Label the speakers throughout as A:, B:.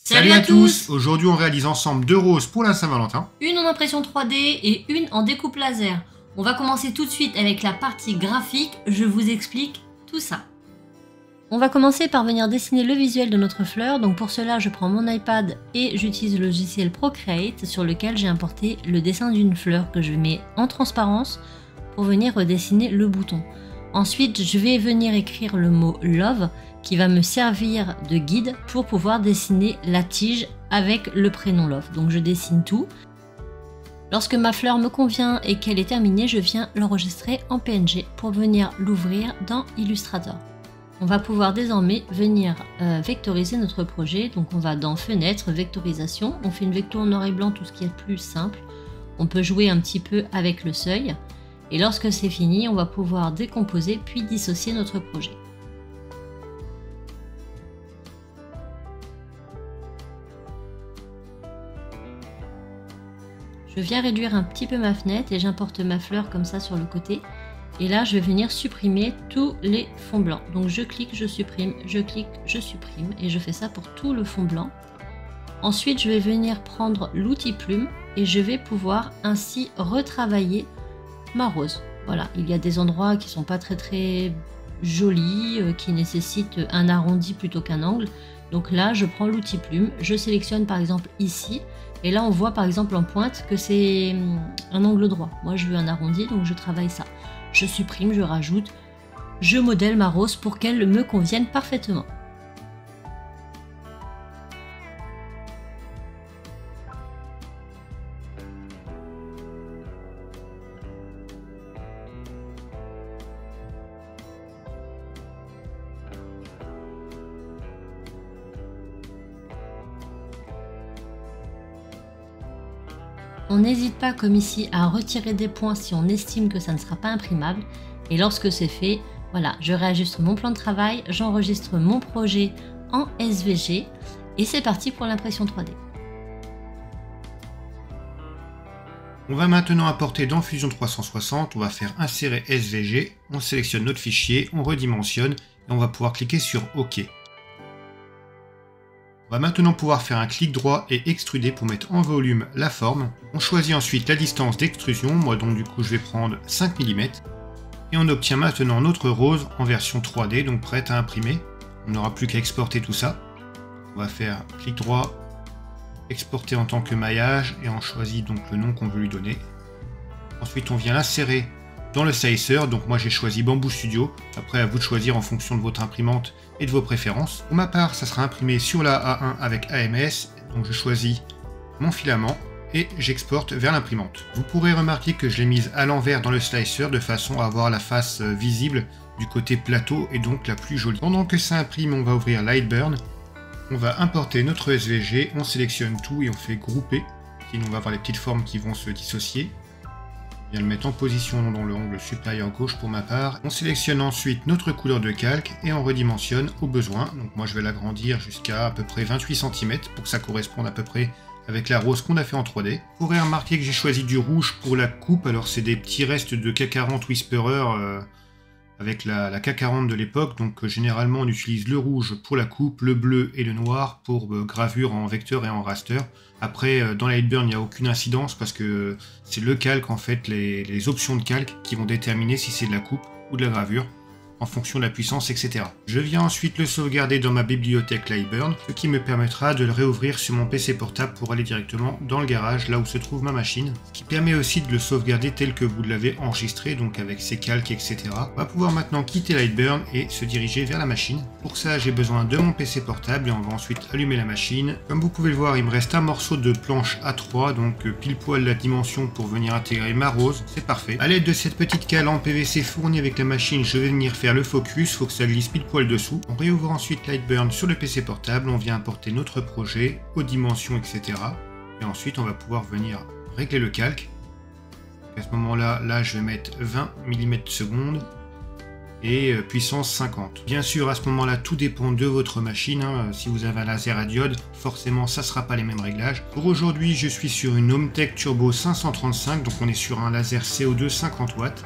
A: Salut à tous! Aujourd'hui on réalise ensemble deux roses pour la Saint-Valentin.
B: Une en impression 3D et une en découpe laser. On va commencer tout de suite avec la partie graphique, je vous explique tout ça. On va commencer par venir dessiner le visuel de notre fleur, donc pour cela je prends mon iPad et j'utilise le logiciel Procreate sur lequel j'ai importé le dessin d'une fleur que je mets en transparence pour venir redessiner le bouton. Ensuite je vais venir écrire le mot Love qui va me servir de guide pour pouvoir dessiner la tige avec le prénom Love. Donc je dessine tout. Lorsque ma fleur me convient et qu'elle est terminée, je viens l'enregistrer en PNG pour venir l'ouvrir dans Illustrator. On va pouvoir désormais venir vectoriser notre projet. Donc on va dans Fenêtre, Vectorisation. On fait une vecto en noir et blanc, tout ce qui est le plus simple. On peut jouer un petit peu avec le seuil. Et lorsque c'est fini, on va pouvoir décomposer puis dissocier notre projet. Je viens réduire un petit peu ma fenêtre et j'importe ma fleur comme ça sur le côté. Et là, je vais venir supprimer tous les fonds blancs. Donc je clique, je supprime, je clique, je supprime. Et je fais ça pour tout le fond blanc. Ensuite, je vais venir prendre l'outil plume et je vais pouvoir ainsi retravailler ma rose. Voilà, il y a des endroits qui sont pas très jolis, qui nécessitent un arrondi plutôt qu'un angle. Donc là, je prends l'outil plume, je sélectionne par exemple ici. Et là, on voit par exemple en pointe que c'est un angle droit. Moi, je veux un arrondi, donc je travaille ça. Je supprime, je rajoute, je modèle ma rose pour qu'elle me convienne parfaitement. On n'hésite pas comme ici à retirer des points si on estime que ça ne sera pas imprimable. Et lorsque c'est fait, voilà, je réajuste mon plan de travail, j'enregistre mon projet en SVG et c'est parti pour l'impression 3D.
A: On va maintenant importer dans Fusion 360, on va faire insérer SVG, on sélectionne notre fichier, on redimensionne et on va pouvoir cliquer sur OK. On va maintenant pouvoir faire un clic droit et extruder pour mettre en volume la forme. On choisit ensuite la distance d'extrusion, moi donc du coup je vais prendre 5 mm. Et on obtient maintenant notre rose en version 3D, donc prête à imprimer. On n'aura plus qu'à exporter tout ça. On va faire clic droit, exporter en tant que maillage et on choisit donc le nom qu'on veut lui donner. Ensuite on vient l'insérer dans le slicer, donc moi j'ai choisi Bamboo Studio, après à vous de choisir en fonction de votre imprimante et de vos préférences. Pour ma part, ça sera imprimé sur la A1 avec AMS, donc je choisis mon filament et j'exporte vers l'imprimante. Vous pourrez remarquer que je l'ai mise à l'envers dans le slicer de façon à avoir la face visible du côté plateau et donc la plus jolie. Pendant que ça imprime, on va ouvrir Lightburn, on va importer notre SVG, on sélectionne tout et on fait grouper, sinon on va avoir les petites formes qui vont se dissocier. On vient le mettre en position dans le angle supérieur gauche pour ma part. On sélectionne ensuite notre couleur de calque et on redimensionne au besoin. Donc moi je vais l'agrandir jusqu'à peu près 28 cm pour que ça corresponde à peu près avec la rose qu'on a fait en 3D. Vous pourrez remarquer que j'ai choisi du rouge pour la coupe. Alors c'est des petits restes de K40 Whisperer avec la K40 de l'époque. Donc généralement on utilise le rouge pour la coupe, le bleu et le noir pour gravure en vecteur et en raster. Après, dans Lightburn, il n'y a aucune incidence parce que c'est le calque, en fait, les options de calque qui vont déterminer si c'est de la coupe ou de la gravure en fonction de la puissance, etc. Je viens ensuite le sauvegarder dans ma bibliothèque Lightburn, ce qui me permettra de le réouvrir sur mon PC portable pour aller directement dans le garage, là où se trouve ma machine, ce qui permet aussi de le sauvegarder tel que vous l'avez enregistré, donc avec ses calques, etc. On va pouvoir maintenant quitter Lightburn et se diriger vers la machine. Pour ça, j'ai besoin de mon PC portable et on va ensuite allumer la machine. Comme vous pouvez le voir, il me reste un morceau de planche A3, donc pile poil la dimension pour venir intégrer ma rose, c'est parfait. A l'aide de cette petite cale en PVC fournie avec la machine, je vais venir faire le focus, faut que ça glisse pile poil dessous. On réouvre ensuite Lightburn sur le PC portable, on vient importer notre projet, aux dimensions, etc. Et ensuite on va pouvoir venir régler le calque. À ce moment-là, je vais mettre 20 mm/s et puissance 50. Bien sûr, à ce moment-là, tout dépend de votre machine. Si vous avez un laser à diode, forcément, ça ne sera pas les mêmes réglages. Pour aujourd'hui, je suis sur une Hometech Turbo 535, donc on est sur un laser CO2 50 watts.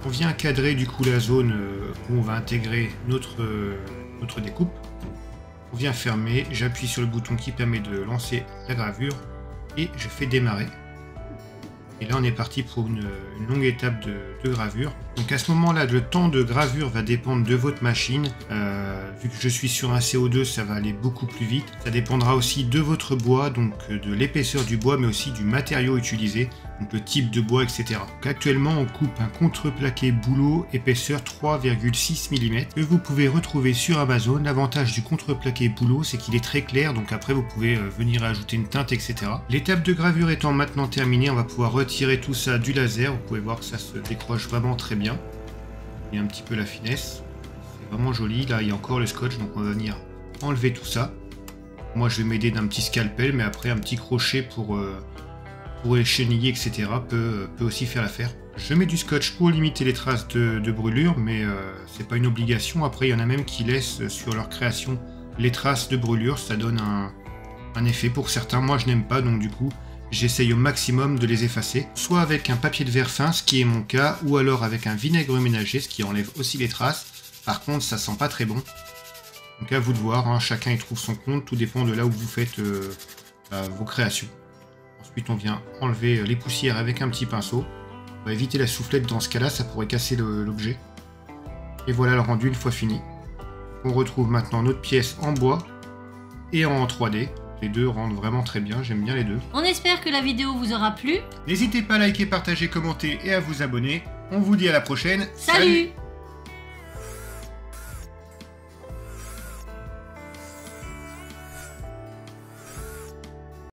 A: On vient cadrer du coup la zone où on va intégrer notre découpe. On vient fermer, j'appuie sur le bouton qui permet de lancer la gravure et je fais démarrer. Et là on est parti pour une longue étape de gravure. Donc à ce moment-là, le temps de gravure va dépendre de votre machine. Vu que je suis sur un CO2, ça va aller beaucoup plus vite. Ça dépendra aussi de votre bois, donc de l'épaisseur du bois, mais aussi du matériau utilisé, donc le type de bois, etc. Donc actuellement on coupe un contreplaqué bouleau épaisseur 3,6 mm que vous pouvez retrouver sur Amazon. L'avantage du contreplaqué bouleau, c'est qu'il est très clair, donc après vous pouvez venir ajouter une teinte, etc. L'étape de gravure étant maintenant terminée, on va pouvoir retirer tout ça du laser. Vous pouvez voir que ça se décroche vraiment très bien. Il y a un petit peu la finesse. C'est vraiment joli. Là, il y a encore le scotch, donc on va venir enlever tout ça. Moi, je vais m'aider d'un petit scalpel, mais après, un petit crochet pour les cheniller, etc. peut aussi faire l'affaire. Je mets du scotch pour limiter les traces de brûlure, mais c'est pas une obligation. Après, il y en a même qui laissent sur leur création les traces de brûlure. Ça donne un effet pour certains. Moi, je n'aime pas, donc du coup, j'essaye au maximum de les effacer, soit avec un papier de verre fin, ce qui est mon cas, ou alors avec un vinaigre ménager, ce qui enlève aussi les traces. Par contre, ça sent pas très bon. Donc à vous de voir, hein, chacun y trouve son compte, tout dépend de là où vous faites vos créations. Ensuite, on vient enlever les poussières avec un petit pinceau. On va éviter la soufflette dans ce cas-là, ça pourrait casser l'objet. Et voilà le rendu une fois fini. On retrouve maintenant notre pièce en bois et en 3D. Les deux rendent vraiment très bien, j'aime bien les deux.
B: On espère que la vidéo vous aura plu.
A: N'hésitez pas à liker, partager, commenter et à vous abonner. On vous dit à la prochaine.
B: Salut.